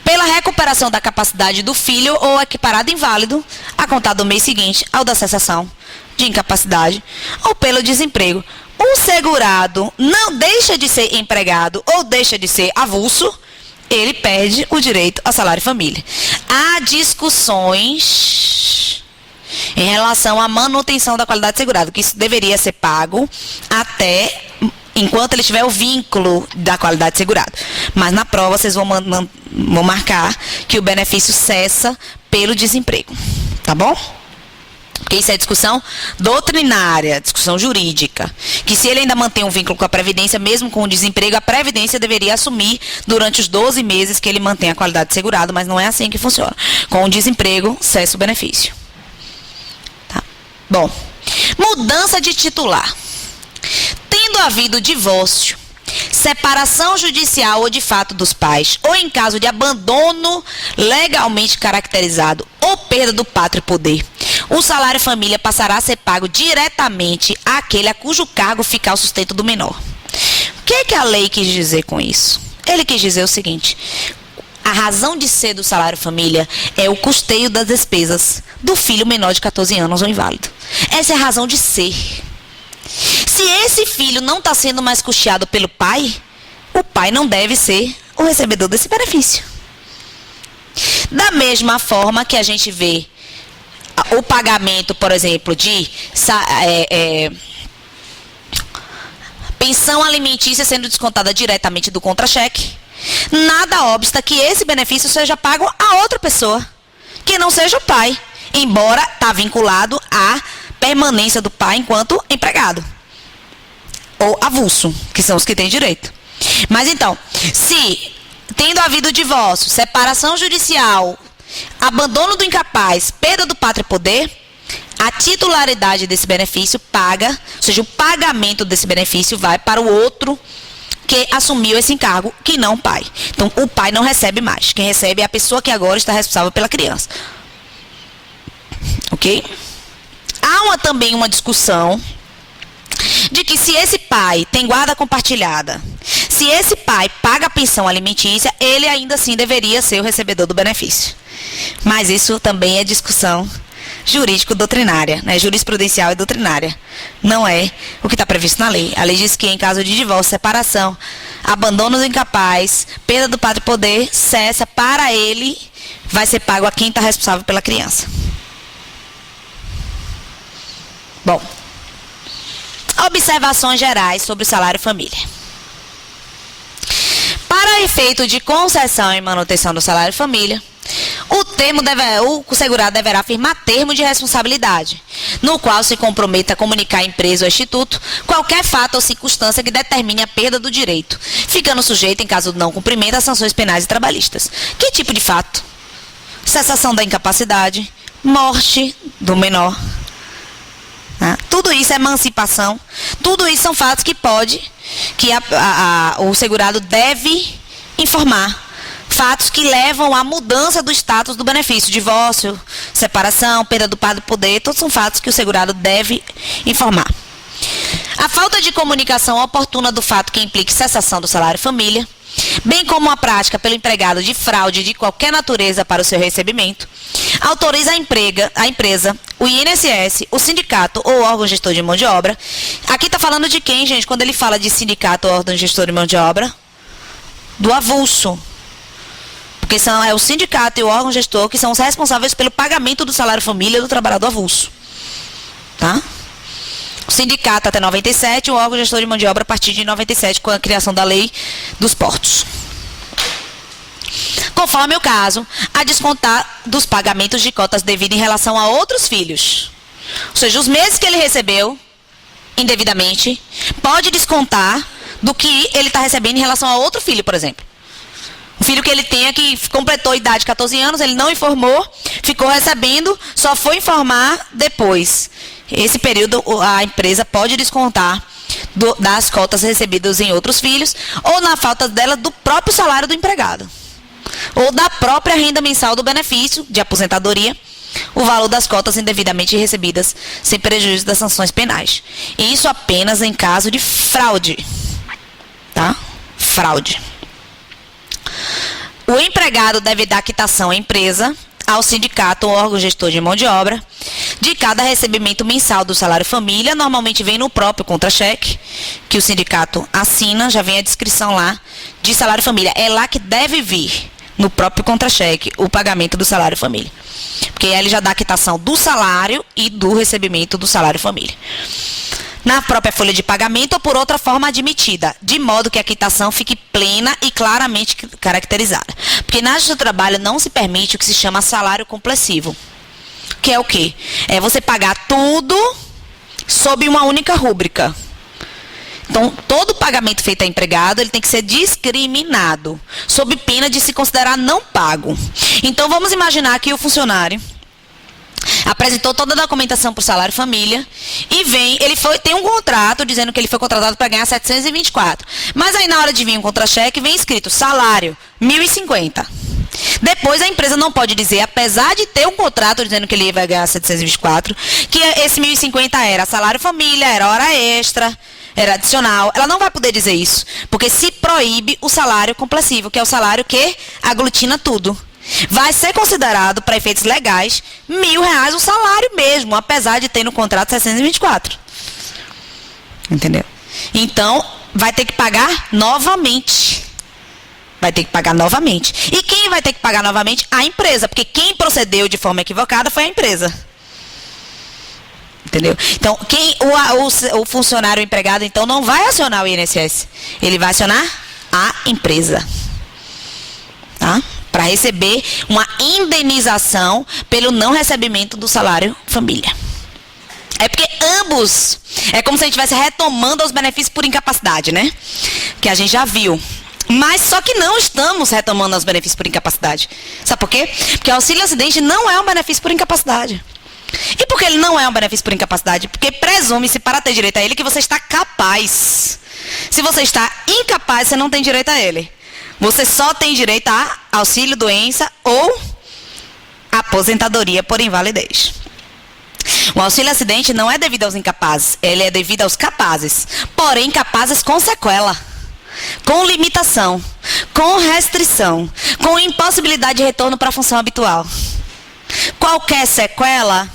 Pela recuperação da capacidade do filho ou equiparado inválido, a contar do mês seguinte ao da cessação de incapacidade, ou pelo desemprego. O segurado não deixa de ser empregado ou deixa de ser avulso, ele perde o direito ao salário família. Há discussões em relação à manutenção da qualidade segurada, que isso deveria ser pago até enquanto ele tiver o vínculo da qualidade segurada. Mas na prova vocês vão marcar que o benefício cessa pelo desemprego. Tá bom? Porque isso é discussão doutrinária, discussão jurídica. Que se ele ainda mantém um vínculo com a Previdência, mesmo com o desemprego, a Previdência deveria assumir durante os 12 meses que ele mantém a qualidade segurada, mas não é assim que funciona. Com o desemprego, cessa o benefício. Tá? Bom, mudança de titular. Tendo havido divórcio, separação judicial ou de fato dos pais, ou em caso de abandono legalmente caracterizado ou perda do pátrio poder, o salário família passará a ser pago diretamente àquele a cujo cargo ficar o sustento do menor. O que a lei quis dizer com isso? Ele quis dizer o seguinte: a razão de ser do salário família é o custeio das despesas do filho menor de 14 anos ou inválido. Essa é a razão de ser. Se esse filho não está sendo mais custeado pelo pai, o pai não deve ser o recebedor desse benefício. Da mesma forma que a gente vê o pagamento, por exemplo, de pensão alimentícia sendo descontada diretamente do contra-cheque, nada obsta que esse benefício seja pago a outra pessoa, que não seja o pai, embora está vinculado à permanência do pai enquanto empregado. Ou avulso, que são os que têm direito. Mas então, se tendo havido divórcio, separação judicial, abandono do incapaz, perda do pátrio poder, a titularidade desse benefício paga, ou seja, o pagamento desse benefício vai para o outro que assumiu esse encargo, que não o pai. Então, o pai não recebe mais. Quem recebe é a pessoa que agora está responsável pela criança. Ok? Há também uma discussão de que se esse pai tem guarda compartilhada, se esse pai paga a pensão alimentícia, ele ainda assim deveria ser o recebedor do benefício. Mas isso também é discussão jurídico-doutrinária, né? Jurisprudencial e doutrinária. Não é o que está previsto na lei. A lei diz que em caso de divórcio, separação, abandono do incapaz, perda do pátrio poder, cessa para ele, vai ser pago a quem está responsável pela criança. Bom, observações gerais sobre o salário família. Para efeito de concessão e manutenção do salário família, o segurado deverá firmar termo de responsabilidade, no qual se comprometa a comunicar à empresa ou instituto qualquer fato ou circunstância que determine a perda do direito, ficando sujeito, em caso de não cumprimento, a sanções penais e trabalhistas. Que tipo de fato? Cessação da incapacidade, morte do menor. Tudo isso é emancipação, tudo isso são fatos que o segurado deve informar. Fatos que levam à mudança do status do benefício, divórcio, separação, perda do pátrio poder, todos são fatos que o segurado deve informar. A falta de comunicação oportuna do fato que implique cessação do salário família, bem como a prática pelo empregado de fraude de qualquer natureza para o seu recebimento, autoriza a empresa, o INSS, o sindicato ou órgão gestor de mão de obra. Aqui está falando de quem, gente? Quando ele fala de sindicato ou órgão gestor de mão de obra? Do avulso. Porque é o sindicato e o órgão gestor que são os responsáveis pelo pagamento do salário família do trabalhador avulso. Tá? O sindicato até 97, o órgão gestor de mão de obra a partir de 97, com a criação da lei dos portos. Conforme o caso, a descontar dos pagamentos de cotas devidas em relação a outros filhos. Ou seja, os meses que ele recebeu indevidamente, pode descontar do que ele está recebendo em relação a outro filho, por exemplo. O filho que ele tenha que completou a idade de 14 anos, ele não informou, ficou recebendo, só foi informar depois. Esse período a empresa pode descontar das cotas recebidas em outros filhos, ou na falta dela do próprio salário do empregado, ou da própria renda mensal do benefício de aposentadoria, o valor das cotas indevidamente recebidas, sem prejuízo das sanções penais. E isso apenas em caso de fraude. Tá? Fraude. O empregado deve dar quitação à empresa, ao sindicato ou órgão gestor de mão de obra, de cada recebimento mensal do salário família. Normalmente vem no próprio contra-cheque, que o sindicato assina, já vem a descrição lá de salário família. É lá que deve vir, no próprio contra-cheque, o pagamento do salário família. Porque ele já dá a quitação do salário e do recebimento do salário família. Na própria folha de pagamento ou por outra forma admitida, de modo que a quitação fique plena e claramente caracterizada. Porque na Justiça do Trabalho não se permite o que se chama salário complessivo. Que é o quê? É você pagar tudo sob uma única rúbrica. Então, todo pagamento feito a empregado, ele tem que ser discriminado, sob pena de se considerar não pago. Então, vamos imaginar que o funcionário apresentou toda a documentação para o salário família e tem um contrato dizendo que ele foi contratado para ganhar 724. Mas aí na hora de vir um contra-cheque vem escrito salário 1.050. Depois a empresa não pode dizer, apesar de ter um contrato dizendo que ele vai ganhar 724, que esse 1.050 era salário família, era hora extra, era adicional. Ela não vai poder dizer isso, porque se proíbe o salário complessivo, que é o salário que aglutina tudo. Vai ser considerado, para efeitos legais, R$1.000 o salário mesmo, apesar de ter no contrato 724. Entendeu? Então, vai ter que pagar novamente. Vai ter que pagar novamente. E quem vai ter que pagar novamente? A empresa, porque quem procedeu de forma equivocada foi a empresa. Entendeu? Então, o funcionário, o empregado, então, não vai acionar o INSS. Ele vai acionar a empresa. Tá? Para receber uma indenização pelo não recebimento do salário família. É porque ambos, é como se a gente estivesse retomando os benefícios por incapacidade, né? Que a gente já viu. Mas só que não estamos retomando os benefícios por incapacidade. Sabe por quê? Porque o auxílio acidente não é um benefício por incapacidade. E por que ele não é um benefício por incapacidade? Porque presume-se, para ter direito a ele, que você está capaz. Se você está incapaz, você não tem direito a ele. Você só tem direito a auxílio doença ou aposentadoria por invalidez. O auxílio acidente não é devido aos incapazes, ele é devido aos capazes. Porém, capazes com sequela, com limitação, com restrição, com impossibilidade de retorno para a função habitual. Qualquer sequela?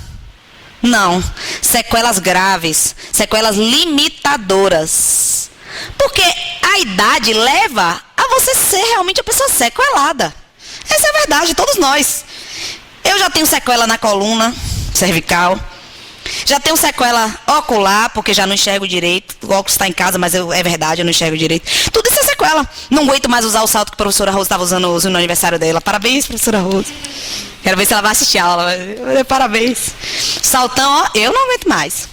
Não. Sequelas graves, sequelas limitadoras. Porque a idade leva a você ser realmente a pessoa sequelada. Essa é a verdade, todos nós. Eu já tenho sequela na coluna cervical. Já tenho sequela ocular, porque já não enxergo direito. O óculos está em casa, mas é verdade, eu não enxergo direito. Tudo isso é sequela. Não aguento mais usar o salto que a professora Rose estava usando hoje no aniversário dela. Parabéns, professora Rose. Quero ver se ela vai assistir a aula. Parabéns. Saltão, ó, eu não aguento mais.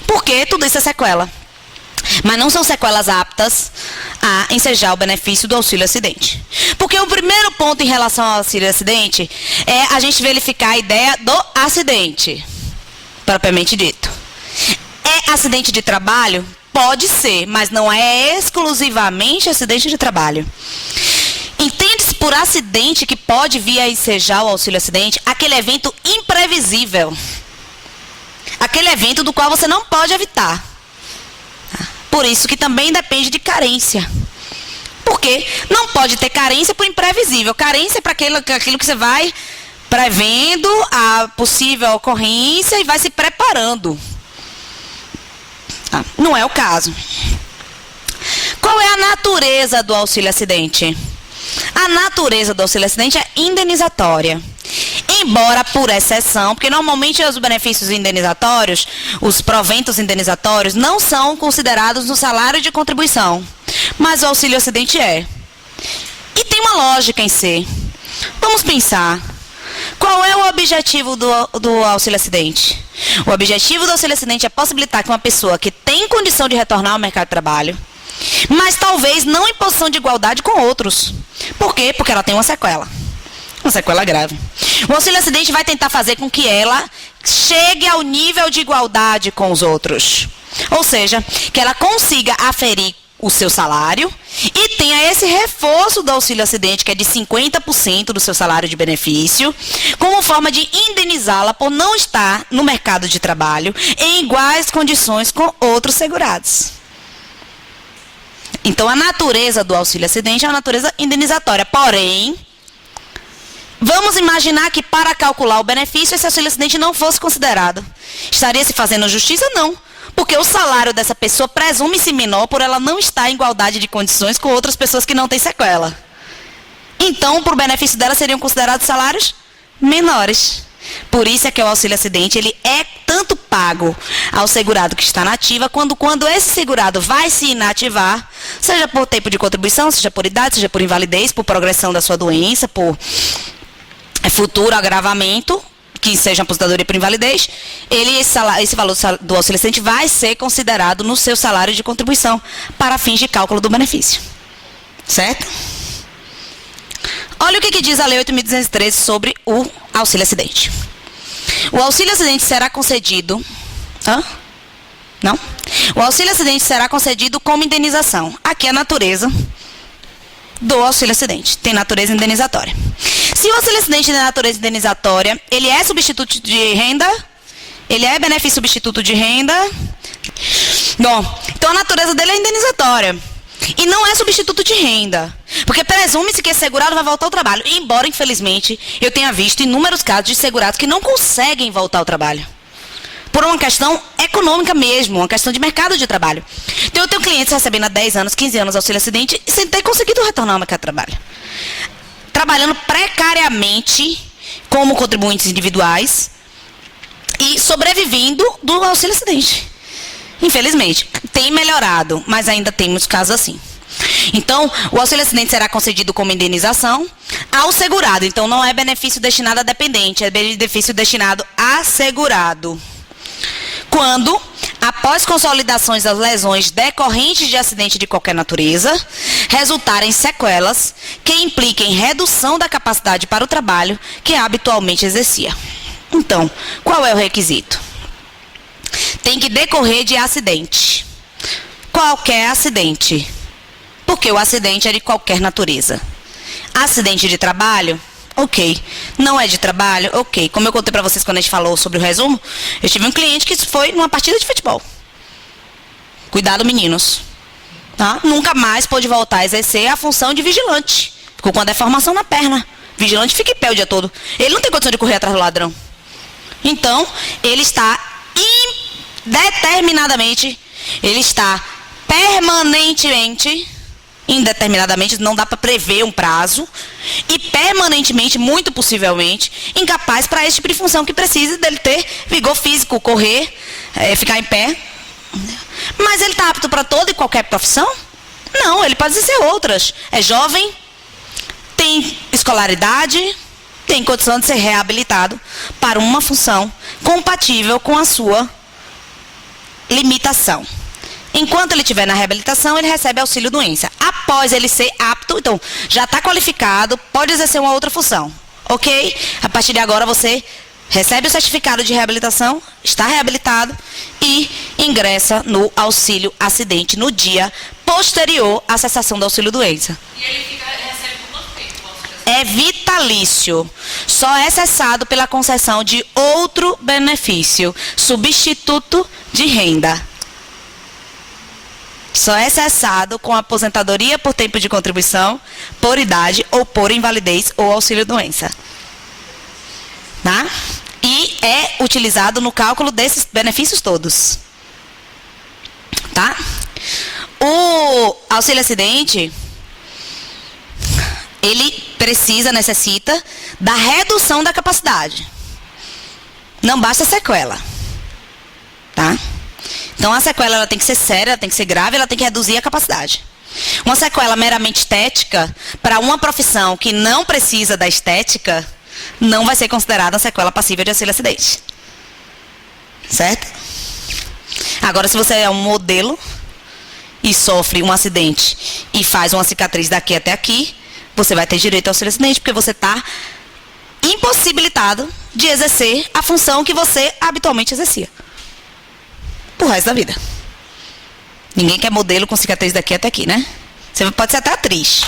Porque tudo isso é sequela. Mas não são sequelas aptas a ensejar o benefício do auxílio acidente. Porque o primeiro ponto em relação ao auxílio acidente é a gente verificar a ideia do acidente, propriamente dito. É acidente de trabalho? Pode ser, mas não é exclusivamente acidente de trabalho. Entende-se por acidente que pode vir a ensejar o auxílio acidente aquele evento imprevisível. Aquele evento do qual você não pode evitar. Por isso que também depende de carência. Porque não pode ter carência por imprevisível. Carência é para aquilo que você vai prevendo a possível ocorrência e vai se preparando. Não é o caso. Qual é a natureza do auxílio acidente? A natureza do auxílio acidente é indenizatória. Embora por exceção, porque normalmente os benefícios indenizatórios, os proventos indenizatórios, não são considerados no salário de contribuição. Mas o auxílio acidente é. E tem uma lógica em si. Vamos pensar. Qual é o objetivo do auxílio acidente? O objetivo do auxílio acidente é possibilitar que uma pessoa que tem condição de retornar ao mercado de trabalho, mas talvez não em posição de igualdade com outros. Por quê? Porque ela tem uma sequela grave. O auxílio acidente vai tentar fazer com que ela chegue ao nível de igualdade com os outros. Ou seja, que ela consiga aferir o seu salário e tenha esse reforço do auxílio acidente, que é de 50% do seu salário de benefício, como forma de indenizá-la por não estar no mercado de trabalho em iguais condições com outros segurados. Então, a natureza do auxílio acidente é uma natureza indenizatória. Porém, vamos imaginar que para calcular o benefício, esse auxílio acidente não fosse considerado. Estaria se fazendo justiça? Não. Porque o salário dessa pessoa presume-se menor por ela não estar em igualdade de condições com outras pessoas que não têm sequela. Então, para o benefício dela, seriam considerados salários menores. Por isso é que o auxílio acidente ele é tanto pago ao segurado que está na ativa, quando esse segurado vai se inativar, seja por tempo de contribuição, seja por idade, seja por invalidez, por progressão da sua doença, por futuro agravamento, que seja aposentadoria por invalidez, esse valor do auxílio acidente vai ser considerado no seu salário de contribuição para fins de cálculo do benefício. Certo? Olha o que diz a Lei 8.213 sobre o auxílio acidente. O auxílio acidente será concedido... Não? O auxílio acidente será concedido como indenização. Aqui é a natureza do auxílio acidente. Tem natureza indenizatória. Se o auxílio acidente tem natureza indenizatória, ele é substituto de renda? Ele é benefício substituto de renda? Bom, então a natureza dele é indenizatória. E não é substituto de renda. Porque presume-se que esse segurado vai voltar ao trabalho. Embora, infelizmente, eu tenha visto inúmeros casos de segurados que não conseguem voltar ao trabalho. Por uma questão econômica mesmo, uma questão de mercado de trabalho. Então eu tenho clientes recebendo há 10 anos, 15 anos auxílio acidente e sem ter conseguido retornar ao mercado de trabalho. Trabalhando precariamente como contribuintes individuais e sobrevivendo do auxílio acidente. Infelizmente, tem melhorado, mas ainda tem muitos casos assim. Então, o auxílio acidente será concedido como indenização ao segurado. Então, não é benefício destinado a dependente, é benefício destinado a segurado. Quando, após consolidações das lesões decorrentes de acidente de qualquer natureza, resultarem sequelas que impliquem redução da capacidade para o trabalho que habitualmente exercia. Então, qual é o requisito? Tem que decorrer de acidente. Qualquer acidente. Porque o acidente é de qualquer natureza. Acidente de trabalho? Ok. Não é de trabalho? Ok. Como eu contei para vocês quando a gente falou sobre o resumo, eu tive um cliente que foi numa partida de futebol. Cuidado, meninos. Tá? Nunca mais pôde voltar a exercer a função de vigilante. Ficou com a deformação na perna. Vigilante fica em pé o dia todo. Ele não tem condição de correr atrás do ladrão. Então, ele está determinadamente, ele está permanentemente, indeterminadamente, não dá para prever um prazo, e permanentemente, muito possivelmente, incapaz para esse tipo de função que precisa dele ter vigor físico, correr, ficar em pé. Mas ele está apto para toda e qualquer profissão? Não, ele pode exercer outras. É jovem, tem escolaridade, tem condição de ser reabilitado para uma função compatível com a sua limitação. Enquanto ele estiver na reabilitação, ele recebe auxílio doença. Após ele ser apto, então, já está qualificado, pode exercer uma outra função. Ok? A partir de agora, você recebe o certificado de reabilitação, está reabilitado e ingressa no auxílio acidente no dia posterior à cessação do auxílio doença. E ele recebe por quanto tempo? É vitalício. Só é cessado pela concessão de outro benefício, substituto de renda. Só é cessado com aposentadoria por tempo de contribuição, por idade ou por invalidez ou auxílio-doença. Tá? E é utilizado no cálculo desses benefícios todos. Tá? O auxílio-acidente, ele necessita da redução da capacidade. Não basta sequela. Tá? Então a sequela ela tem que ser séria, ela tem que ser grave, ela tem que reduzir a capacidade. Uma sequela meramente estética, para uma profissão que não precisa da estética, não vai ser considerada uma sequela passível de auxílio-acidente. Certo? Agora, se você é um modelo e sofre um acidente e faz uma cicatriz daqui até aqui, você vai ter direito ao auxílio-acidente, porque você está impossibilitado de exercer a função que você habitualmente exercia. Pro resto da vida. Ninguém quer modelo com cicatriz daqui até aqui, né? Você pode ser até atriz,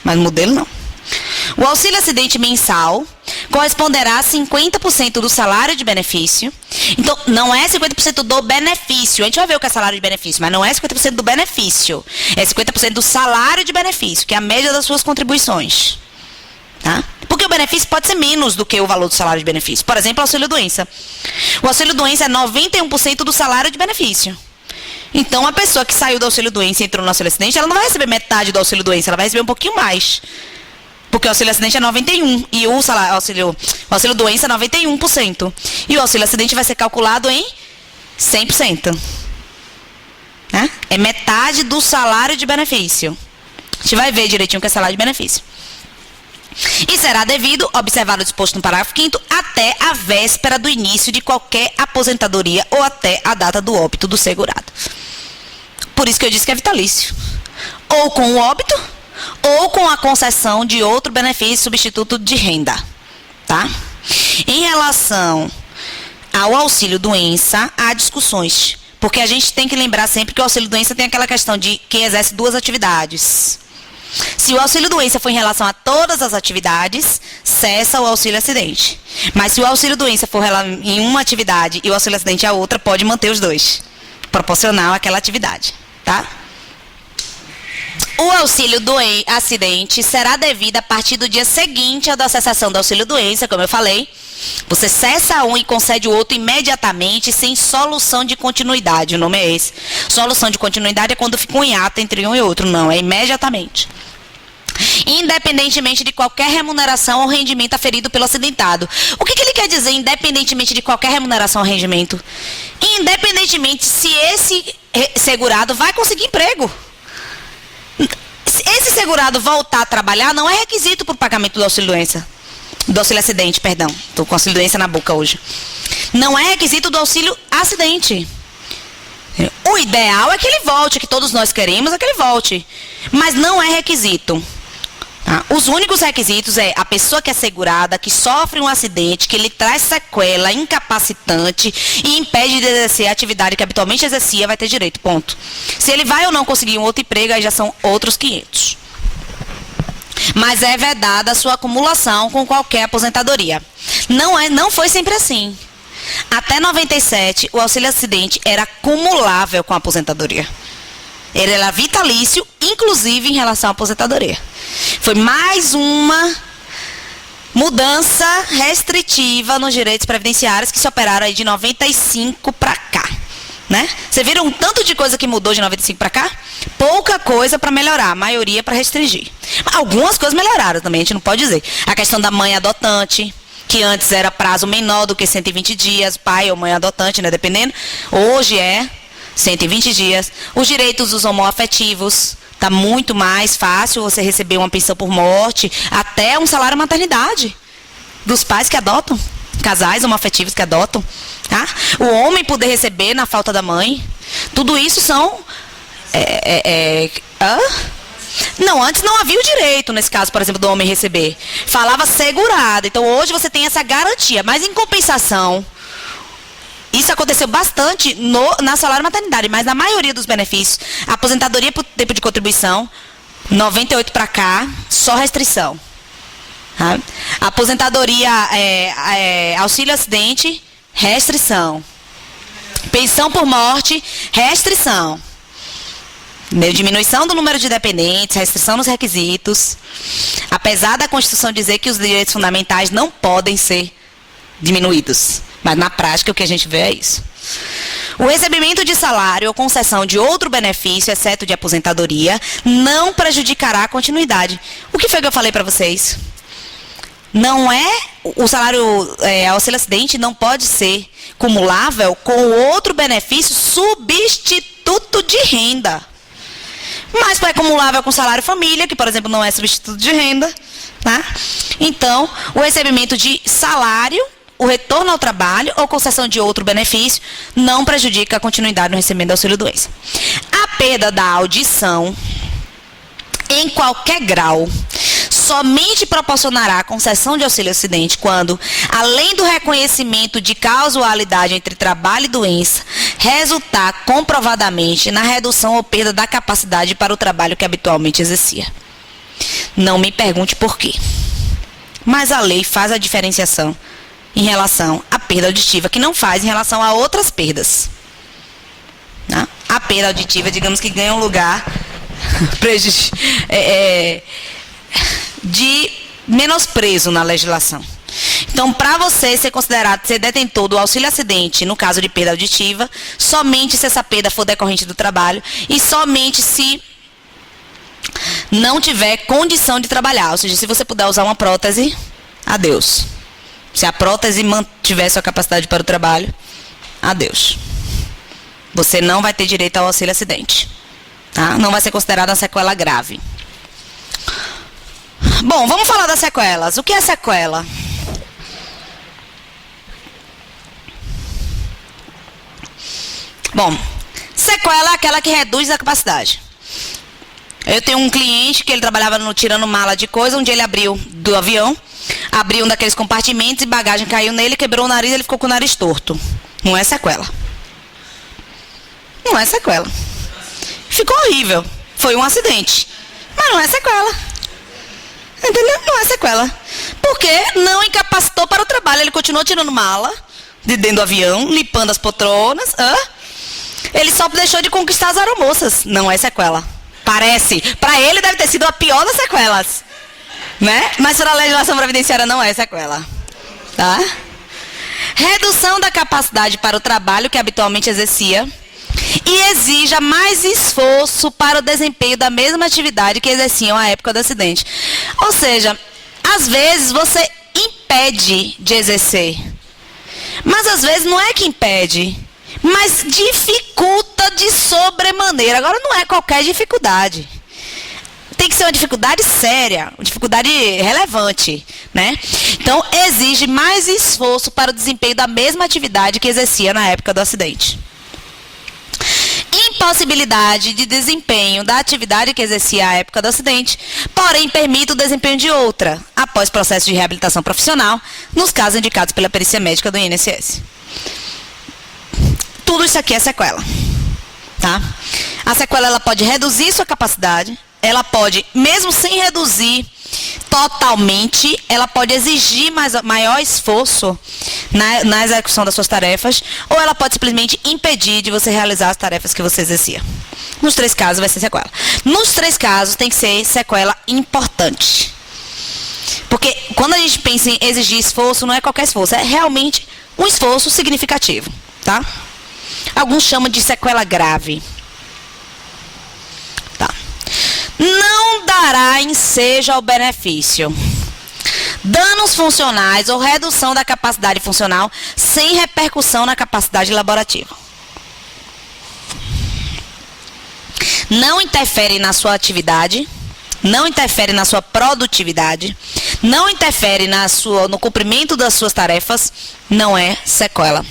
mas modelo não. O auxílio-acidente mensal corresponderá a 50% do salário de benefício. Então, não é 50% do benefício. A gente vai ver o que é salário de benefício, mas não é 50% do benefício. É 50% do salário de benefício, que é a média das suas contribuições. Tá? Porque o benefício pode ser menos do que o valor do salário de benefício. Por exemplo, o auxílio-doença. O auxílio-doença é 91% do salário de benefício. Então, a pessoa que saiu do auxílio-doença e entrou no auxílio-acidente, ela não vai receber metade do auxílio-doença, ela vai receber um pouquinho mais. Porque o auxílio-acidente é 91% e o auxílio-doença é 91%. E o auxílio-acidente vai ser calculado em 100%. Né? É metade do salário de benefício. A gente vai ver direitinho o que é salário de benefício. E será devido, observado o disposto no parágrafo 5º, até a véspera do início de qualquer aposentadoria ou até a data do óbito do segurado. Por isso que eu disse que é vitalício. Ou com o óbito, ou com a concessão de outro benefício substituto de renda. Tá? Em relação ao auxílio-doença, há discussões. Porque a gente tem que lembrar sempre que o auxílio-doença tem aquela questão de quem exerce duas atividades. Se o auxílio-doença for em relação a todas as atividades, cessa o auxílio-acidente. Mas se o auxílio-doença for em uma atividade e o auxílio-acidente a outra, pode manter os dois, proporcional àquela atividade. Tá? O auxílio-acidente será devido a partir do dia seguinte ao da cessação do auxílio-doença, como eu falei. Você cessa um e concede o outro imediatamente, sem solução de continuidade. O nome é esse. Solução de continuidade é quando fica um hiato entre um e outro. Não, é imediatamente. Independentemente de qualquer remuneração ou rendimento aferido pelo acidentado. O que ele quer dizer, independentemente de qualquer remuneração ou rendimento? Independentemente se esse segurado vai conseguir emprego. Esse segurado voltar a trabalhar não é requisito para o pagamento do auxílio-doença. Do auxílio-acidente, perdão. Estou com auxílio-doença na boca hoje. Não é requisito do auxílio-acidente. O ideal é que ele volte, que todos nós queremos é que ele volte. Mas não é requisito. Tá? Os únicos requisitos é a pessoa que é segurada, que sofre um acidente, que lhe traz sequela incapacitante e impede de exercer a atividade que habitualmente exercia, vai ter direito, ponto. Se ele vai ou não conseguir um outro emprego, aí já são outros 500. Mas é vedada a sua acumulação com qualquer aposentadoria. Não foi sempre assim. Até 97, o auxílio-acidente era acumulável com a aposentadoria. Ele era vitalício, inclusive em relação à aposentadoria. Foi mais uma mudança restritiva nos direitos previdenciários que se operaram aí de 95 para cá. Né? Vocês viram um tanto de coisa que mudou de 95 para cá? Pouca coisa para melhorar, a maioria para restringir. Algumas coisas melhoraram também, a gente não pode dizer. A questão da mãe adotante, que antes era prazo menor do que 120 dias, pai ou mãe adotante, né, dependendo. Hoje é 120 dias. Os direitos dos homoafetivos, está muito mais fácil você receber uma pensão por morte, até um salário maternidade dos pais que adotam, casais homoafetivos que adotam. Tá? O homem poder receber na falta da mãe. Tudo isso são... Não, antes não havia o direito, nesse caso, por exemplo, do homem receber. Falava segurado. Então, hoje você tem essa garantia. Mas, em compensação, isso aconteceu bastante na salário maternidade. Mas, na maioria dos benefícios, a aposentadoria por tempo de contribuição, 98 para cá, só restrição. Tá? Aposentadoria, auxílio-acidente, restrição. Pensão por morte, restrição. Diminuição do número de dependentes, restrição nos requisitos, apesar da Constituição dizer que os direitos fundamentais não podem ser diminuídos. Mas na prática o que a gente vê é isso. O recebimento de salário ou concessão de outro benefício, exceto de aposentadoria, não prejudicará a continuidade. O que foi que eu falei para vocês? Não é, o salário auxílio acidente não pode ser cumulável com outro benefício substituto de renda. Mas é cumulável com salário família, que por exemplo não é substituto de renda, tá? Então, o recebimento de salário, o retorno ao trabalho ou concessão de outro benefício não prejudica a continuidade no recebimento do auxílio-doença. A perda da audição, em qualquer grau, somente proporcionará a concessão de auxílio-acidente quando, além do reconhecimento de causalidade entre trabalho e doença, resultar comprovadamente na redução ou perda da capacidade para o trabalho que habitualmente exercia. Não me pergunte por quê. Mas a lei faz a diferenciação em relação à perda auditiva, que não faz em relação a outras perdas. Né? A perda auditiva, digamos que ganha um lugar de menosprezo na legislação. Então, para você ser considerado ser detentor do auxílio-acidente, no caso de perda auditiva, somente se essa perda for decorrente do trabalho e somente se não tiver condição de trabalhar. Ou seja, se você puder usar uma prótese, adeus. Se a prótese mantiver sua capacidade para o trabalho, adeus. Você não vai ter direito ao auxílio-acidente. Tá? Não vai ser considerada uma sequela grave. Bom, vamos falar das sequelas. O que é sequela? Bom, sequela é aquela que reduz a capacidade. Eu tenho um cliente que ele trabalhava tirando mala de coisa, um dia ele abriu do avião, abriu um daqueles compartimentos e bagagem caiu nele, quebrou o nariz, ele ficou com o nariz torto. Não é sequela. Não é sequela. Ficou horrível. Foi um acidente. Mas não é sequela. Entendeu? Não é sequela. Porque não incapacitou para o trabalho. Ele continuou tirando mala de dentro do avião, limpando as poltronas. Ele só deixou de conquistar as aeromoças. Não é sequela. Parece. Para ele deve ter sido a pior das sequelas. Né? Mas para a legislação previdenciária não é sequela. Tá? Redução da capacidade para o trabalho que habitualmente exercia e exija mais esforço para o desempenho da mesma atividade que exerciam à época do acidente. Ou seja, às vezes você impede de exercer. Mas às vezes não é que impede, mas dificulta de sobremaneira. Agora não é qualquer dificuldade. Tem que ser uma dificuldade séria, uma dificuldade relevante, né? Então, exige mais esforço para o desempenho da mesma atividade que exercia na época do acidente. Impossibilidade de desempenho da atividade que exercia à época do acidente, porém permite o desempenho de outra, após processo de reabilitação profissional, nos casos indicados pela perícia médica do INSS. Tudo isso aqui é sequela. Tá? A sequela ela pode reduzir sua capacidade, ela pode, mesmo sem reduzir totalmente, ela pode exigir maior esforço na execução das suas tarefas, ou ela pode simplesmente impedir de você realizar as tarefas que você exercia. Nos 3 casos vai ser sequela. Nos 3 casos tem que ser sequela importante. Porque quando a gente pensa em exigir esforço, não é qualquer esforço, é realmente um esforço significativo. Tá? Alguns chamam de sequela grave. Tá. Não dará ensejo ao benefício. Danos funcionais ou redução da capacidade funcional sem repercussão na capacidade laborativa. Não interfere na sua atividade, não interfere na sua produtividade, não interfere no cumprimento das suas tarefas, não é sequela.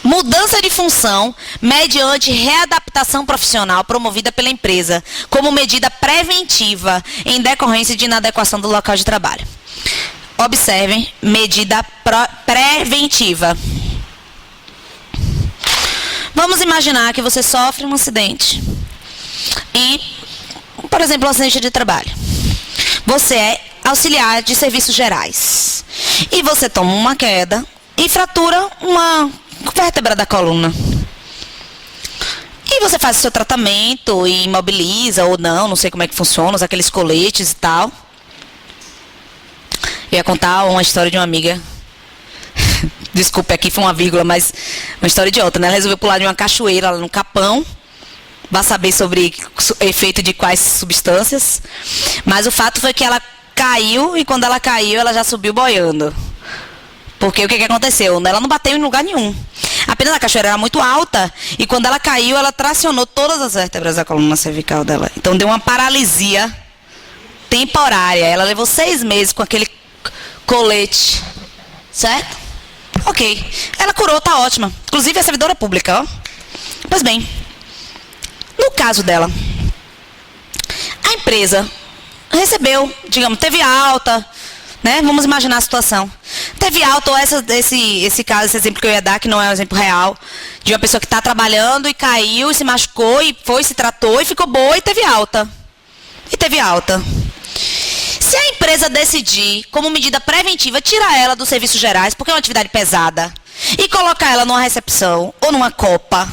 Mudança de função mediante readaptação profissional promovida pela empresa como medida preventiva em decorrência de inadequação do local de trabalho. Observem, medida preventiva. Vamos imaginar que você sofre um acidente e, por exemplo, um acidente de trabalho. Você é auxiliar de serviços gerais e você toma uma queda e fratura uma vértebra da coluna. E você faz o seu tratamento e imobiliza ou não sei como é que funciona, usa aqueles coletes e tal. Eu ia contar uma história de uma amiga. Desculpe, aqui foi uma vírgula, mas uma história idiota, né? Ela resolveu pular de uma cachoeira lá no Capão. Vai saber sobre efeito de quais substâncias. Mas o fato foi que ela caiu e quando ela caiu, ela já subiu boiando. Porque o que aconteceu? Ela não bateu em lugar nenhum. Apenas a cachoeira era muito alta e quando ela caiu, ela tracionou todas as vértebras da coluna cervical dela. Então deu uma paralisia temporária. Ela levou 6 meses com aquele colete. Certo? Ok. Ela curou, tá ótima. Inclusive é servidora pública, ó. Pois bem, no caso dela, a empresa recebeu, digamos, teve alta, né? Vamos imaginar a situação. Teve alta, ou esse caso, esse exemplo que eu ia dar, que não é um exemplo real, de uma pessoa que está trabalhando e caiu, e se machucou, e foi, se tratou, e ficou boa, e teve alta. E teve alta. Se a empresa decidir, como medida preventiva, tirar ela dos serviços gerais, porque é uma atividade pesada, e colocar ela numa recepção ou numa copa,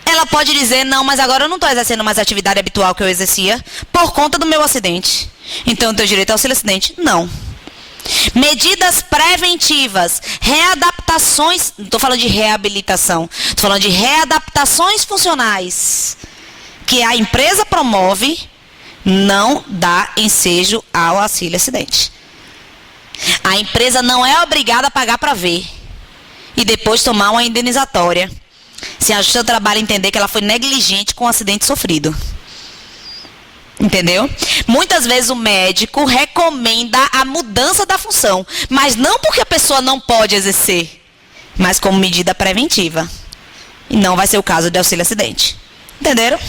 ela pode dizer, não, mas agora eu não estou exercendo mais a atividade habitual que eu exercia por conta do meu acidente. Então eu tenho direito ao auxílio acidente? Não. Medidas preventivas, readaptações, não estou falando de reabilitação, estou falando de readaptações funcionais, que a empresa promove, não dá ensejo ao auxílio acidente. A empresa não é obrigada a pagar para ver e depois tomar uma indenizatória, se a Justiça do Trabalho entender que ela foi negligente com o acidente sofrido. Entendeu? Muitas vezes o médico recomenda a mudança da função, mas não porque a pessoa não pode exercer, mas como medida preventiva. E não vai ser o caso de auxílio acidente. Entenderam?